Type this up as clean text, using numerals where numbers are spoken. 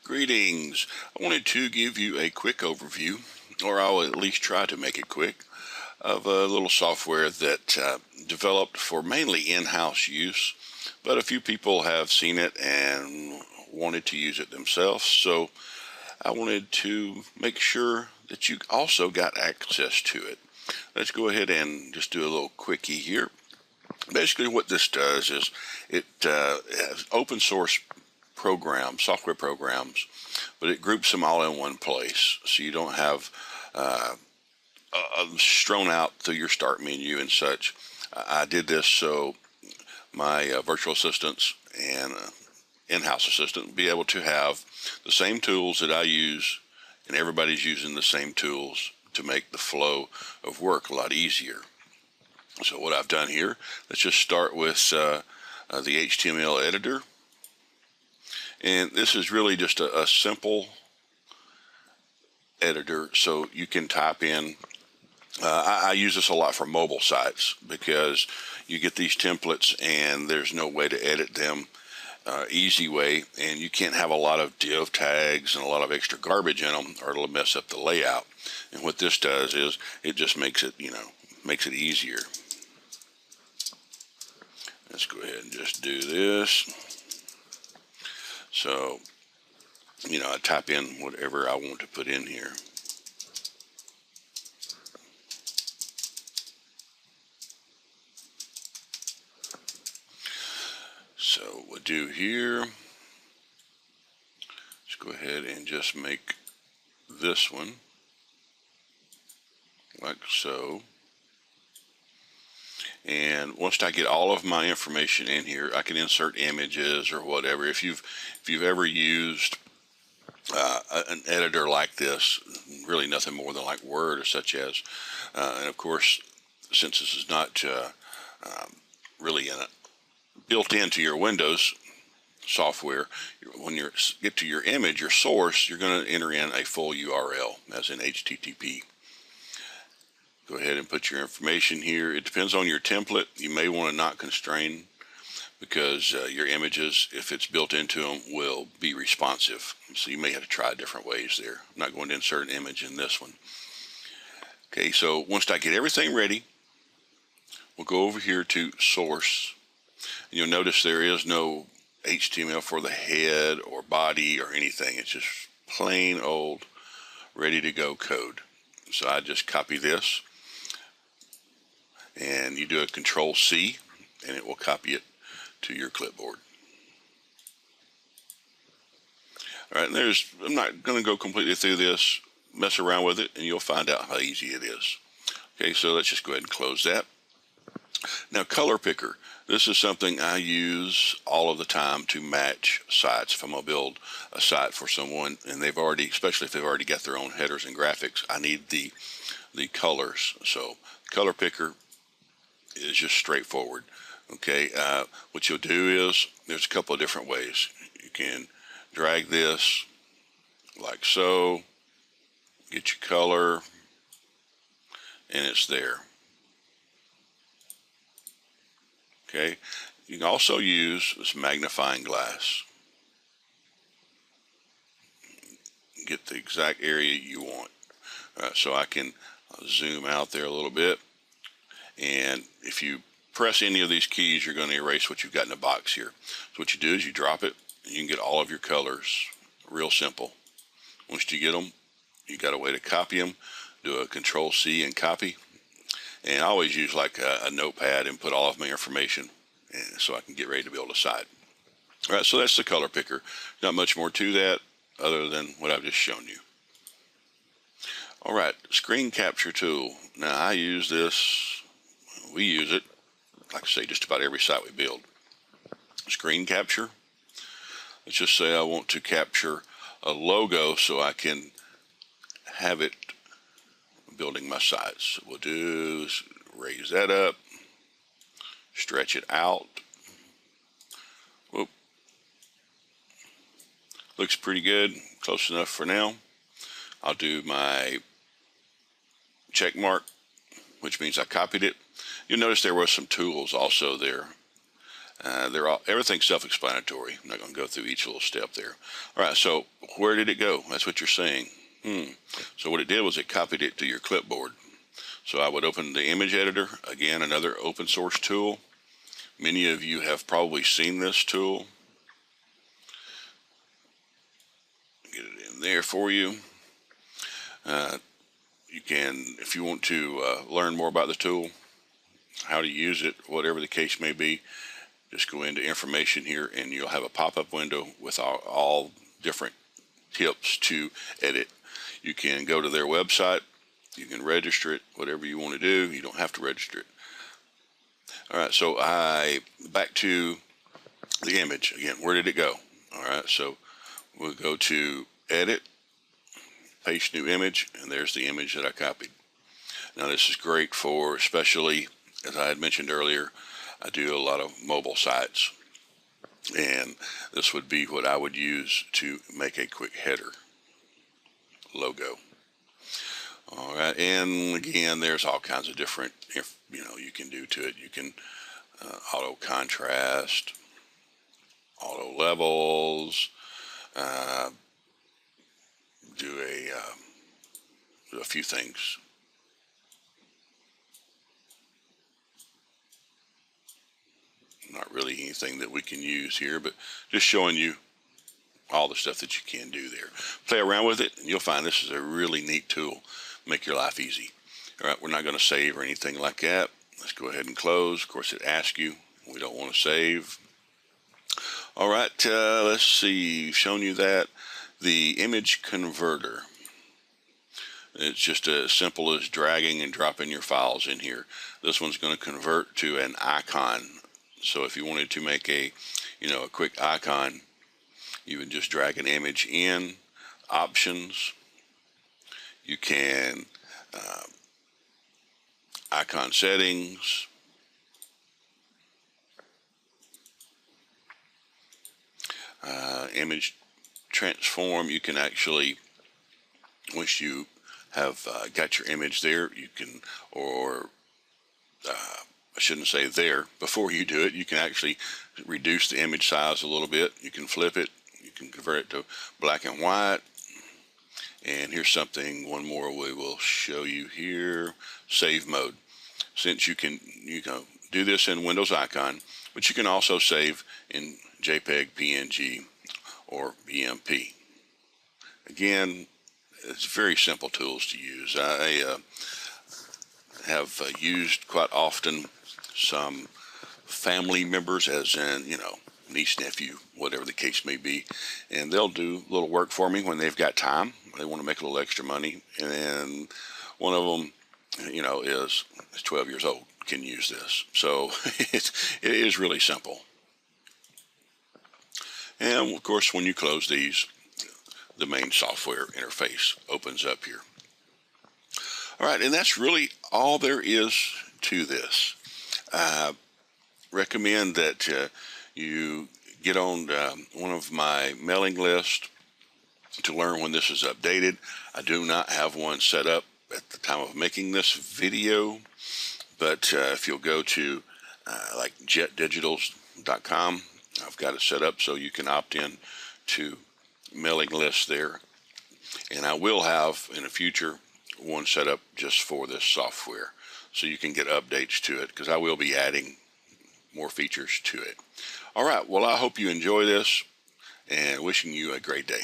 Greetings. I wanted to give you a quick overview, or I'll at least try to make it quick, of a little software that developed for mainly in-house use, but a few people have seen it and wanted to use it themselves. So I wanted to make sure that you also got access to it. Let's go ahead and just do a little quickie here. Basically what this does is it has open source programs, software programs, but it groups them all in one place, so you don't have strewn out through your start menu and such. I did this so my virtual assistants and in-house assistant be able to have the same tools that I use, and everybody's using the same tools to make the flow of work a lot easier. So what I've done here, let's just start with the HTML editor. And this is really just a simple editor, so you can type in. I use this a lot for mobile sites because you get these templates and there's no way to edit them easy way, and you can't have a lot of div tags and a lot of extra garbage in them, or it'll mess up the layout. And what this does is it just makes it, makes it easier. Let's go ahead and just do this. So, I type in whatever I want to put in here. So we'll do here, let's go ahead and just make this one like so. And once I get all of my information in here, I can insert images or whatever. If you've ever used an editor like this, really nothing more than like Word or such as, and of course, since this is not really built into your Windows software, when you get to your image, your source, you're going to enter in a full URL, as in HTTP. Go ahead and put your information here. It depends on your template. You may want to not constrain, because your images, if it's built into them, will be responsive. So you may have to try different ways there. I'm not going to insert an image in this one. Okay, so once I get everything ready, we'll go over here to source. And you'll notice there is no HTML for the head or body or anything. It's just plain old ready to go code. So I just copy this, and you do a Control-C, and it will copy it to your clipboard. All right, and I'm not going to go completely through this. Mess around with it, and you'll find out how easy it is. Okay, so let's just go ahead and close that. Now, color picker. This is something I use all of the time to match sites. If I'm going to build a site for someone, and they've already, especially if they've already got their own headers and graphics, I need the colors. So color picker is just straightforward. Okay, what you'll do is, there's a couple of different ways. You can drag this like so, get your color, and it's there. Okay, you can also use this magnifying glass. Get the exact area you want. So I can zoom out there a little bit, and if you press any of these keys, you're going to erase what you've got in the box here. So what you do is you drop it, and you can get all of your colors. Real simple. Once you get them, you got a way to copy them. Do a Control-C and copy. And I always use like a notepad and put all of my information, and so I can get ready to build a site. All right, so that's the color picker. Not much more to that other than what I've just shown you. All right, screen capture tool. Now I use this, we use it, like I say, just about every site we build. Screen capture. Let's just say I want to capture a logo so I can have it building my sites. So we'll do is raise that up, stretch it out. Whoop. Looks pretty good, close enough for now. I'll do my check mark, which means I copied it. You'll notice there was some tools also there. Everything's self-explanatory. I'm not going to go through each little step there. All right, so where did it go? That's what you're saying. So what it did was it copied it to your clipboard. So I would open the image editor, again, another open source tool. Many of you have probably seen this tool. Get it in there for you. You can, if you want to learn more about the tool, how to use it, whatever the case may be, just go into information here and you'll have a pop-up window with all different tips to edit. You can go to their website, you can register it, whatever you want to do. You don't have to register it. All right, so back to the image again. Where did it go? All right, so we'll go to edit, paste new image, and there's the image that I copied. Now this is great for, especially as I had mentioned earlier, I do a lot of mobile sites, and this would be what I would use to make a quick header logo. All right, and again, there's all kinds of different, you can do to it. You can auto contrast, auto levels, do a few things. Not really anything that we can use here, but just showing you all the stuff that you can do there. Play around with it and you'll find this is a really neat tool. Make your life easy. All right, we're not going to save or anything like that. Let's go ahead and close. Of course, it asks you. We don't want to save. All right, let's see. Shown you that. The image converter. It's just as simple as dragging and dropping your files in here. This one's going to convert to an icon. So if you wanted to make a quick icon, you would just drag an image in, options. You can icon settings, image transform. You can actually, once you have got your image there, you can, I shouldn't say there, before you do it, you can actually reduce the image size a little bit. You can flip it. You can convert it to black and white. And here's one more we will show you here. Save mode. Since you can do this in Windows Icon, but you can also save in JPEG, PNG, or BMP. Again, it's very simple tools to use. I have used quite often some family members, as in, niece, nephew, whatever the case may be, and they'll do a little work for me when they've got time. They want to make a little extra money, and then one of them, is 12 years old, can use this. So it is really simple. And of course, when you close these, the main software interface opens up here. All right, and that's really all there is to this. Recommend that you get on one of my mailing lists to learn when this is updated. I do not have one set up at the time of making this video, but if you'll go to like JettDigitals.com, I've got it set up so you can opt in to mailing lists there, and I will have in the future one set up just for this software so you can get updates to it, because I will be adding more features to it. All right, well, I hope you enjoy this, and wishing you a great day.